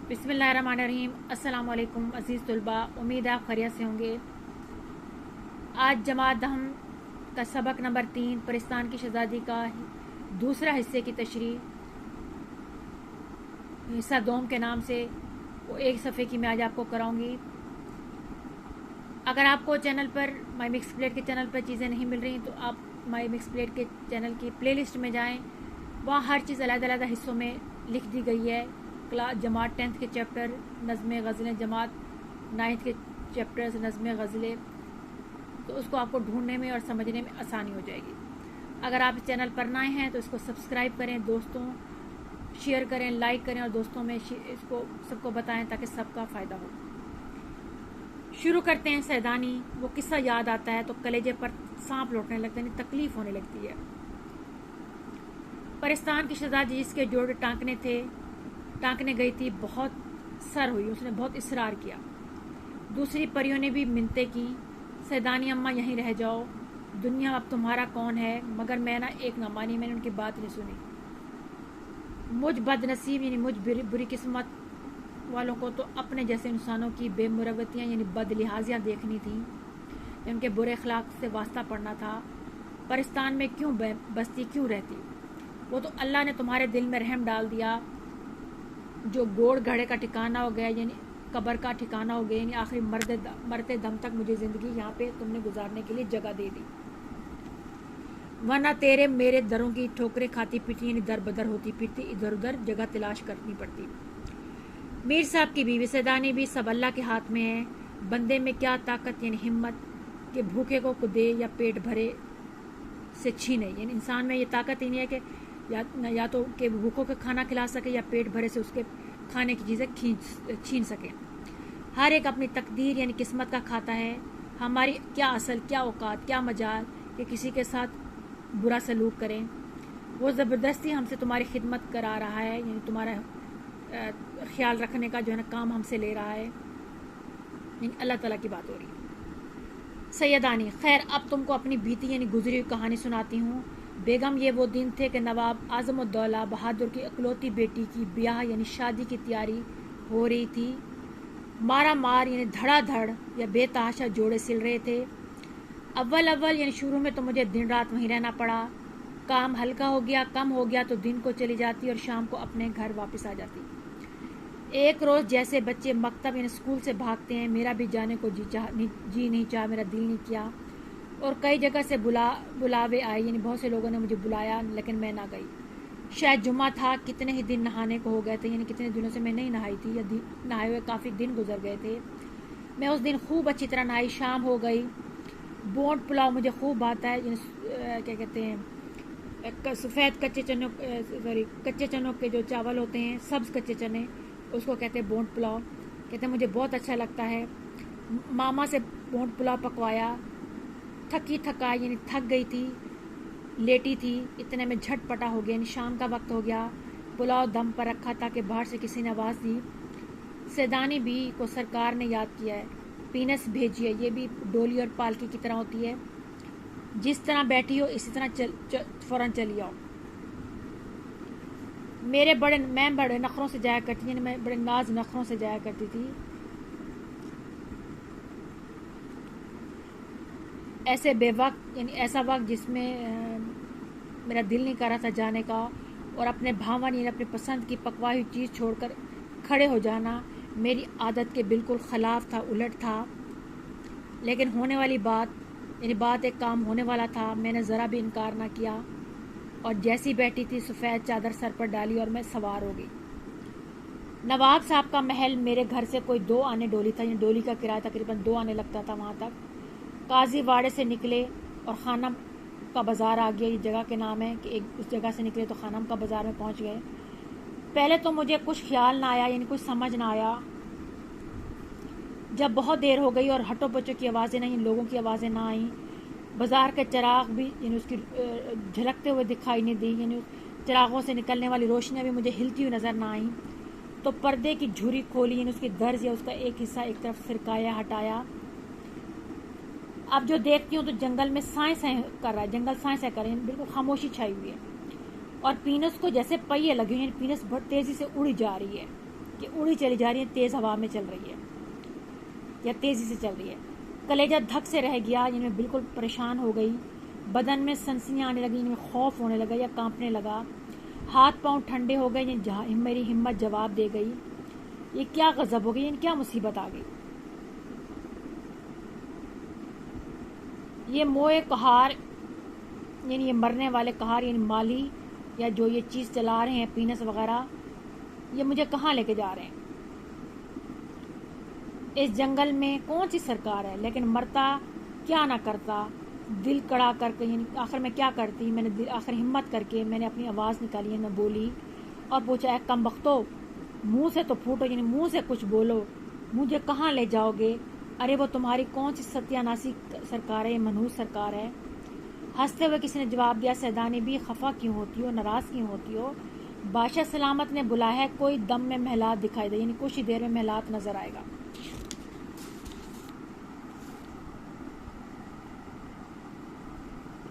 बिस्मिल्लाहिर्रहमानिर्रहीम। अस्सलाम वालेकुम अज़ीज़ तलबा, उम्मीद है आप खैरियत से होंगे। आज जमात दहम का सबक नंबर 3 परिस्तान की शहज़ादी का दूसरा हिस्से की तशरीह हिस्सा दोम के नाम से वो एक सफ़े की मैं आज आपको कराऊंगी। अगर आपको चैनल पर माई मिक्स प्लेट के चैनल पर चीज़ें नहीं मिल रही तो आप माई मिक्स प्लेट के चैनल की प्लेलिस्ट में जाएं, वहाँ हर चीज़ अलग-अलग हिस्सों में लिख दी गई है। क्लास जमात 10th के चैप्टर नज़्में गज़लें, जमात 9th के चैप्टर्स नज़्में गज़लें, तो उसको आपको ढूंढने में और समझने में आसानी हो जाएगी। अगर आप इस चैनल पर नए हैं तो इसको सब्सक्राइब करें, दोस्तों शेयर करें, लाइक करें और दोस्तों में इसको सबको बताएं ताकि सबका फ़ायदा हो। शुरू करते हैं। सैदानी वो किस्सा याद आता है तो कलेजे पर सांप लौटने लगता है, तकलीफ होने लगती है। परिस्तान की शहज़ादी जिसके जोड़े टांकने गई थी, बहुत सर हुई, उसने बहुत इसरार किया। दूसरी परियों ने भी मिन्नतें की, सैदानी अम्मा यहीं रह जाओ, दुनिया अब तुम्हारा कौन है। मगर मैं एक ना मानी, मैंने उनकी बात नहीं सुनी। मुझ बदनसीब यानी मुझ बुरी किस्मत वालों को तो अपने जैसे इंसानों की बेमुरवतियाँ यानी बदलिहाजियाँ देखनी थी, उनके बुरे अखलाक से वास्ता पड़ना था। परिस्तान में क्यों बस्ती क्यों रहती? वो तो अल्लाह ने तुम्हारे दिल में रहम डाल दिया, जो गोड़ घड़े का ठिकाना हो गया यानी कब्र का ठिकाना हो गया, यानी आखिरी मरते दम तक मुझे ज़िंदगी यहाँ पे तुमने गुजारने के लिए जगह दे दी। वरना तेरे मेरे दरों की ठोकरें खाती पीटती यानी दर बदर होती फिरती, इधर उधर जगह तलाश करनी पड़ती। मीर साहब की बीवी सैदानी भी सब अल्लाह के हाथ में है। बंदे में क्या ताकत यानी हिम्मत कि भूखे को दे या पेट भरे से छीने, यानी इंसान में ये ताकत ही नहीं है कि या तो कि भूखों को खाना खिला सके या पेट भरे से उसके खाने की चीज़ें छीन सके। हर एक अपनी तकदीर यानी किस्मत का खाता है। हमारी क्या असल, क्या औकात, क्या मजाल कि किसी के साथ बुरा सलूक करें। वो ज़बरदस्ती हमसे तुम्हारी खिदमत करा रहा है, यानी तुम्हारा ख्याल रखने का जो है ना काम हमसे ले रहा है, यानी अल्लाह ताला की बात हो रही है। सैयदानी खैर, अब तुमको अपनी बीती यानी गुजरी हुई कहानी सुनाती हूँ। बेगम, ये वो दिन थे कि नवाब आज़म-उद-दौला बहादुर की इकलौती बेटी की ब्याह यानी शादी की तैयारी हो रही थी। मारा मार यानी धड़ाधड़ या बेतहाशा जोड़े सिल रहे थे। अव्वल यानी शुरू में तो मुझे दिन रात वहीं रहना पड़ा। काम हल्का हो गया, कम हो गया तो दिन को चली जाती और शाम को अपने घर वापस आ जाती। एक रोज़ जैसे बच्चे मकतब यानी स्कूल से भागते हैं, मेरा भी जाने को जी नहीं चाहा, मेरा दिल नहीं किया। और कई जगह से बुलावे आए, यानी बहुत से लोगों ने मुझे बुलाया लेकिन मैं ना गई। शायद जुम्मा था, कितने ही दिन नहाने को हो गए थे, यानी कितने दिनों से मैं नहीं नहाई थी या नहाए हुए काफ़ी दिन गुजर गए थे। मैं उस दिन खूब अच्छी तरह नहाई। शाम हो गई। बोंट पुलाव मुझे खूब आता है, यानी क्या कहते हैं, सफ़ेद कच्चे चनों के जो चावल होते हैं, सब्ज़ कच्चे चने, उसको कहते हैं बोंट पुलाव। कहते हैं मुझे बहुत अच्छा लगता है। मामा से बोंट पुलाव पकवाया। थकी थकाई यानी थक गई थी, लेटी थी, इतने में झटपटा हो गया, यानी शाम का वक्त हो गया। पुलाव दम पर रखा था कि बाहर से किसी ने आवाज़ दी, सैदानी भी को सरकार ने याद किया है, पीनस भेजिए। ये भी डोली और पालकी की तरह होती है, जिस तरह बैठी हो इसी तरह फौरन चली आओ। मैं बड़े नखरों से जाया करती, यानी मैं बड़े नाज नखरों से जाया करती थी। ऐसे बेवक्त यानी ऐसा वक्त जिसमें मेरा दिल नहीं कर रहा था जाने का, और अपने भावन यानी अपनी पसंद की पकवाई हुई चीज़ छोड़कर खड़े हो जाना मेरी आदत के बिल्कुल ख़िलाफ़ था, उलट था। लेकिन होने वाली बात एक काम होने वाला था। मैंने ज़रा भी इनकार ना किया और जैसी बैठी थी सफ़ेद चादर सर पर डाली और मैं सवार हो गई। नवाब साहब का महल मेरे घर से कोई 2 आने डोली था, यानी डोली का किराया तकरीबन 2 आने लगता था वहाँ तक। काजी वाड़े से निकले और खानम का बाज़ार आ गया, ये जगह के नाम है कि उस जगह से निकले तो खानम का बाज़ार में पहुँच गए। पहले तो मुझे कुछ ख्याल ना आया, यानी कुछ समझ ना आया। जब बहुत देर हो गई और हटो बच्चों की आवाज़ें नहीं, लोगों की आवाज़ें ना आई, बाज़ार के चिराग भी यानी उसकी झलकते हुए दिखाई नहीं दी, यानी चिरागों से निकलने वाली रोशनियाँ भी मुझे हिलती हुई नज़र ना आई। तो पर्दे की झुरी खोली, यानी उसकी दर्ज या उसका एक हिस्सा एक तरफ सरकाया, हटाया। अब जो देखती हूँ तो जंगल में साए कर रहा है, जंगल साए कर रहे हैं, बिल्कुल खामोशी छाई हुई है। और पीनस को जैसे पहिए लगे हैं, पीनस बहुत तेज़ी से उड़ जा रही है। کہ اڑی چلی جا رہی ہیں، تیز ہوا میں چل رہی ہے یا تیزی سے چل رہی ہے۔ کلیجہ دھک سے رہ گیا، یعنی میں بالکل پریشان ہو گئی، بدن میں سنسنیاں آنے لگی، یعنی خوف ہونے لگا یا کانپنے لگا، ہاتھ پاؤں ٹھنڈے ہو گئے، یعنی میری ہمت جواب دے گئی، یہ کیا غضب ہو گئی، یعنی کیا مصیبت آ گئی۔ یہ موئے قہار، یعنی یہ مرنے والے قہار، یعنی مالی یا جو یہ چیز چلا رہے ہیں پینس وغیرہ، یہ مجھے کہاں لے کے جا رہے ہیں؟ اس جنگل میں کون سی سرکار ہے، لیکن مرتا کیا نہ کرتا، دل کڑا کر کے، یعنی آخر میں کیا کرتی، میں نے آخر ہمت کر کے میں نے اپنی آواز نکالی، میں بولی اور پوچھا، اے کم بختو، منہ سے تو پھوٹو، یعنی منہ سے کچھ بولو، مجھے کہاں لے جاؤ گے؟ ارے وہ تمہاری کون سی ستیاناسی سرکار ہے، یہ منحوس سرکار ہے۔ ہنستے ہوئے کسی نے جواب دیا، سیدانی بھی خفا کیوں ہوتی ہو، ناراض کیوں ہوتی ہو؟ بادشاہ سلامت نے بلایا ہے، کوئی دم میں محلات دکھائی دے، یعنی کچھ ہی دیر میں محلات نظر آئے گا۔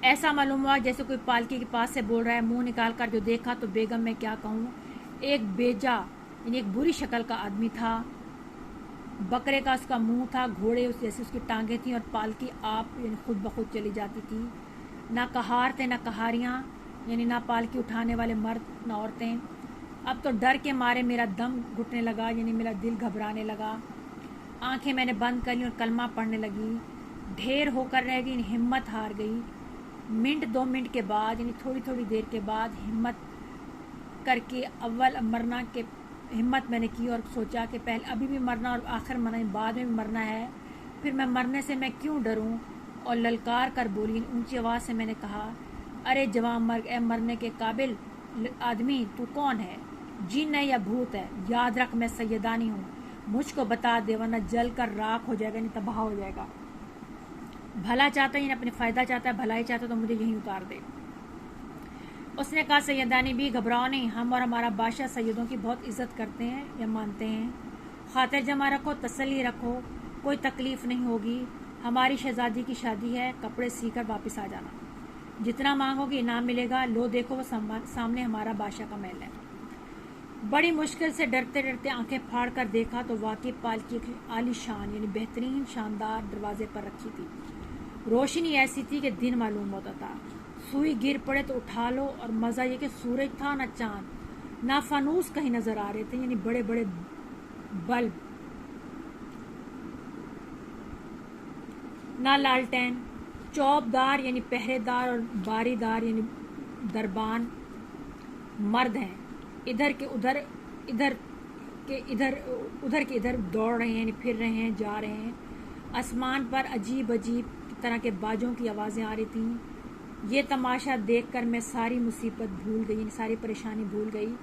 ایسا معلوم ہوا جیسے کوئی پالکی کے پاس سے بول رہا ہے، منہ نکال کر جو دیکھا تو بیگم میں کیا کہوں، ایک بیجا یعنی ایک بری شکل کا آدمی تھا، بکرے کا اس کا منہ تھا، گھوڑے جیسے اس کی ٹانگیں تھیں، اور پالکی آپ یعنی خود بخود چلی جاتی تھی، نہ کہار تھے نہ کہاریاں، یعنی نہ پالکی اٹھانے والے مرد نہ عورتیں۔ اب تو ڈر کے مارے میرا دم گھٹنے لگا، یعنی میرا دل گھبرانے لگا، آنکھیں میں نے بند کر لی اور کلمہ پڑھنے لگی، ڈھیر ہو کر رہ گئی، یعنی ہمت ہار گئی۔ منٹ 2 منٹ کے بعد، یعنی تھوڑی تھوڑی دیر کے بعد ہمت کر کے اول مرنا کے ہمت میں نے کی اور سوچا کہ پہلے ابھی بھی مرنا اور آخر مرنا، بعد میں بھی مرنا ہے، پھر میں مرنے سے میں کیوں ڈروں؟ اور للکار کر بولی، اونچی آواز سے میں نے کہا، ارے جوان مرگ، اے مرنے کے قابل آدمی، تو کون ہے؟ جن ہے یا بھوت ہے؟ یاد رکھ میں سیدانی ہوں، مجھ کو بتا دے ورنہ جل کر راکھ ہو جائے گا، یعنی تباہ ہو جائے گا۔ بھلا چاہتا ہے، یعنی اپنے فائدہ چاہتا ہے، بھلائی چاہتا ہے تو مجھے یہیں اتار دے۔ اس نے کہا، سیدانی بھی گھبراؤ نہیں، ہم اور ہمارا بادشاہ سیدوں کی بہت عزت کرتے ہیں یا مانتے ہیں، خاطر جمع رکھو، تسلی رکھو، کوئی تکلیف نہیں ہوگی، ہماری شہزادی کی شادی ہے، کپڑے سی کر واپس آ جانا، جتنا مانگو گے انعام ملے گا، لو دیکھو وہ سامنے ہمارا بادشاہ کا محل ہے۔ بڑی مشکل سے ڈرتے ڈرتے آنکھیں پھاڑ کر دیکھا تو واقعی پالکی عالی شان یعنی بہترین شاندار دروازے پر رکھی تھی، روشنی ایسی تھی کہ دن معلوم ہوتا تھا، سوئی گر پڑے تو اٹھا لو، اور مزہ یہ کہ سورج تھا نہ چاند نہ فانوس کہیں نظر آ رہے تھے، یعنی بڑے بڑے بلب نہ لالٹین، چوبدار یعنی پہرے دار اور باری دار یعنی دربان مرد ہیں، ادھر کے ادھر دوڑ رہے ہیں، یعنی پھر رہے ہیں، جا رہے ہیں، آسمان پر عجیب عجیب طرح کے باجوں کی آوازیں آ رہی تھیں۔ یہ تماشا دیکھ کر میں ساری مصیبت بھول گئی، یعنی ساری پریشانی بھول گئی،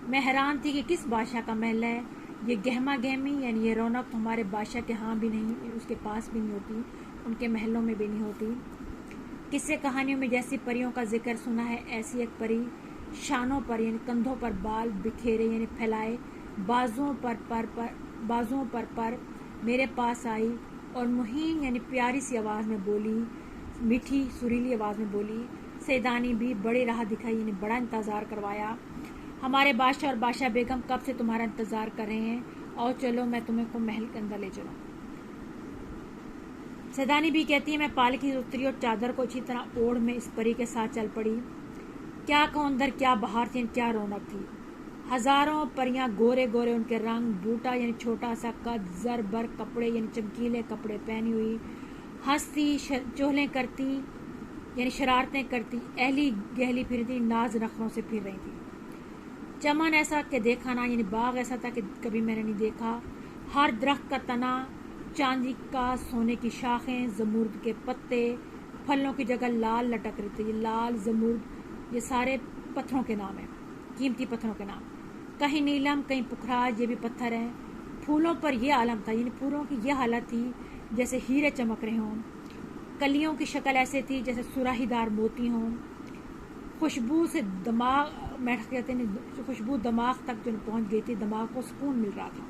میں حیران تھی کہ کس بادشاہ کا محل ہے، یہ گہما گہمی یعنی یہ رونق ہمارے بادشاہ کے ہاں بھی نہیں، اس کے پاس بھی نہیں ہوتی، ان کے محلوں میں بھی نہیں ہوتی۔ قصے کہانیوں میں جیسی پریوں کا ذکر سنا ہے، ایسی ایک پری شانوں پر یعنی کندھوں پر بال بکھیرے یعنی پھیلائے، بازوؤں پر پر میرے پاس آئی اور مہین یعنی پیاری سی آواز میں بولی، میٹھی سریلی آواز میں بولی، سیدانی بھی بڑی راہ دکھائی، یعنی بڑا انتظار کروایا، ہمارے بادشاہ اور بادشاہ بیگم کب سے تمہارا انتظار کر رہے ہیں، اور چلو میں تمہیں کو محل کے اندر لے چلوں۔ سیدانی بھی کہتی ہے، میں پالکی سے اتری اور چادر کو اچھی طرح اوڑھ میں اس پری کے ساتھ چل پڑی، کیا کہوں اندر کیا بہار تھی، کیا رونق تھی، ہزاروں پریاں، گورے گورے ان کے رنگ، بوٹا یعنی چھوٹا سا قد، زر بر کپڑے یعنی چمکیلے کپڑے پہنی ہوئی، ہنستی چولیں کرتی یعنی شرارتیں کرتی، اہلی گہلی پھرتی، ناز نخروں سے پھر رہی تھی۔ چمن ایسا کہ دیکھا نہ، یعنی باغ ایسا تھا کہ کبھی میں نے نہیں دیکھا، ہر درخت کا تنا چاندی کا، سونے کی شاخیں، زمرد کے پتے، پھلوں کی جگہ لال لٹک رہی تھی، یہ لال زمرد یہ سارے پتھروں کے نام ہیں، قیمتی پتھروں کے نام، کہیں نیلم کہیں پکھراج، یہ بھی پتھر ہیں، پھولوں پر یہ عالم تھا، یعنی پھولوں کی یہ حالت تھی جیسے ہیرے چمک رہے ہوں، کلیوں کی شکل ایسے تھی جیسے سراہی دار موتی ہوں، خوشبو سے دماغ کہتے ہیں خوشبو دماغ تک جو پہنچ گئی تھی، دماغ کو سکون مل رہا تھا،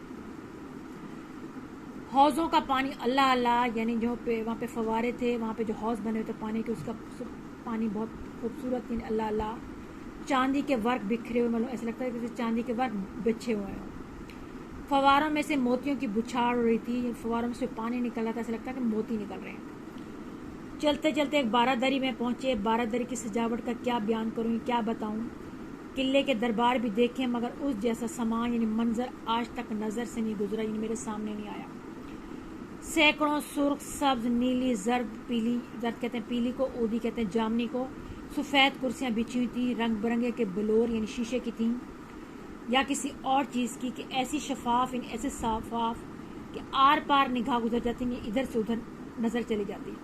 حوضوں کا پانی اللہ اللہ، یعنی جو وہاں پہ فوارے تھے، وہاں پہ جو حوض بنے ہوئے تھے پانی کے، اس کا پانی بہت خوبصورت، یعنی اللہ اللہ، چاندی کے ورق بکھرے ہوئے، مطلب ایسا لگتا ہے جیسے چاندی کے ورق بچھے ہوئے ہوں، फवारों में से मोतियों की बुछाड़ हो रही थी, फवारों में से पानी निकल रहा था, ऐसा लगता कि मोती निकल रहे हैं। चलते चलते एक बारादरी में पहुंचे। बारादरी की सजावट का क्या बयान करूं, क्या बताऊं। किले के दरबार भी देखे मगर उस जैसा सामान यानी मंजर आज तक नजर से नहीं गुजरा, यानी मेरे सामने नहीं आया। सैकड़ों सुर्ख, सब्ज, नीली, जर्द, पीली, जर्द कहते हैं पीली को, ऊदी कहते हैं जामनी को, सफेद कुर्सियां बिछी हुई थी, रंग बिरंगे के बलोर यानी शीशे की थी या किसी और चीज की, कि ऐसी शफाफ यानी ऐसे साफ कि आर पार निगाह गुजर जाती, इधर से उधर नजर चली जाती,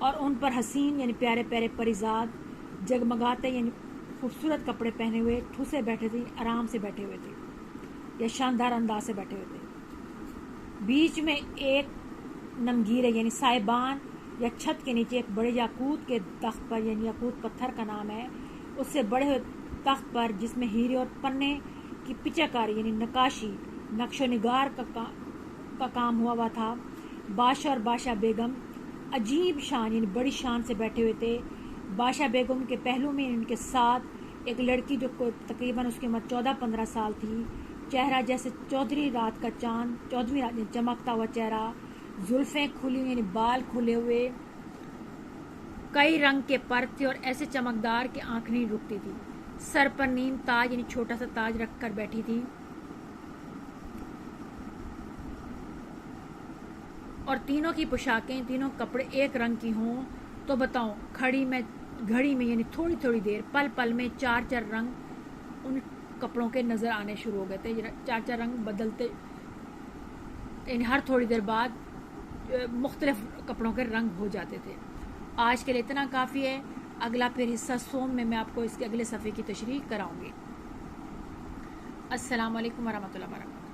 और उन पर हसीन यानी प्यारे प्यारे परिजाद जगमगाते यानी खूबसूरत कपड़े पहने हुए ठूसे बैठे थे, आराम से बैठे हुए थे या शानदार अंदाज से बैठे हुए थे। बीच में एक नमगीरे यानी साइबान या छत के नीचे एक बड़े याकूत के तख्त पर, यानी याकूत पत्थर का नाम है, उससे बड़े हुए तख्त पर जिसमें हीरे और पन्ने की पिचाकारी यानी नकाशी, नक्शो निगार का काम हुआ था, बादशाह और बादशाह बेगम अजीब शान यानी बड़ी शान से बैठे हुए थे। बादशाह बेगम के पहलू में उनके साथ एक लड़की जो तकरीबन उसकी उम्र 14-15 साल थी, चेहरा जैसे चौधरी रात का चांद, चौदहवीं रात चमकता हुआ चेहरा, जुल्फें खुली यानी बाल खुले हुए, कई रंग के पर थे और ऐसे चमकदार कि आंख नहीं रुकती थी, सर पर नीम ताज यानी छोटा सा ताज रखकर बैठी थी, और तीनों की पोशाकें, तीनों कपड़े एक रंग की हों तो बताओ, घड़ी में यानी थोड़ी थोड़ी देर, पल पल में 4-4 रंग उन कपड़ों के नजर आने शुरू हो गए थे। 4-4 रंग बदलते यानी हर थोड़ी देर बाद मुख्तलिफ कपड़ों के रंग हो जाते थे। आज के लिए इतना काफ़ी है। अगला फिर हिस्सा सोम में मैं आपको इसके अगले सफ़े की तशरीह कराऊंगी। अस्सलाम वालेकुम वरहमतुल्लाहि वबरकातुहू।